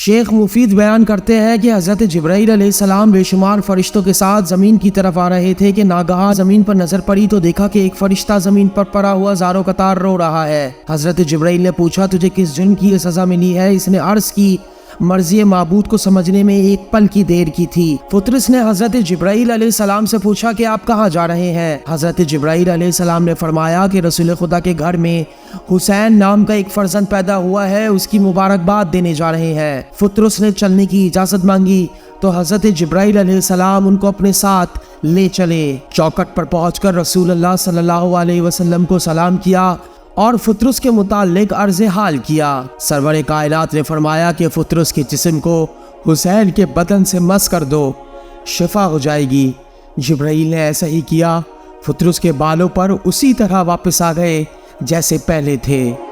शेख मुफीद बयान करते हैं कि हज़रत जिब्राईल अलैहिस्सलाम बेशुमार फरिश्तों के साथ ज़मीन की तरफ आ रहे थे कि नागहा ज़मीन पर नज़र पड़ी तो देखा कि एक फरिश्ता ज़मीन पर पड़ा हुआ ज़ारो कतार रो रहा है। हज़रत जिब्राईल ने पूछा, तुझे किस जुर्म की ये सज़ा मिली है? इसने अर्ज़ की, मर्ज़ी माबूद को समझने में एक पल की देर की थी। फुतरस ने हज़रत जिब्राईल अलैहिस्सलाम से पूछा कि आप कहाँ जा रहे हैं? हज़रत जिब्राईल अलैहिस्सलाम ने फरमाया कि रसूल खुदा के घर में हुसैन नाम का एक फर्जंद पैदा हुआ है, उसकी मुबारकबाद देने जा रहे हैं। फुतरस ने चलने की इजाज़त मांगी तो हज़रत जिब्राईल अलैहिस्सलाम उनको अपने साथ ले चले। चौखट पर पहुँचकर रसूलुल्लाह सल्लल्लाहु अलैहि वसल्लम को सलाम किया और फुतरस के मुताल्लिक अर्ज़ हाल किया। सरवर कायनात ने फरमाया कि फुतरस के जिस्म को हुसैन के बदन से मस कर दो, शिफा हो जाएगी। जिब्राईल ने ऐसा ही किया। फुतरस के बालों पर उसी तरह वापस आ गए जैसे पहले थे।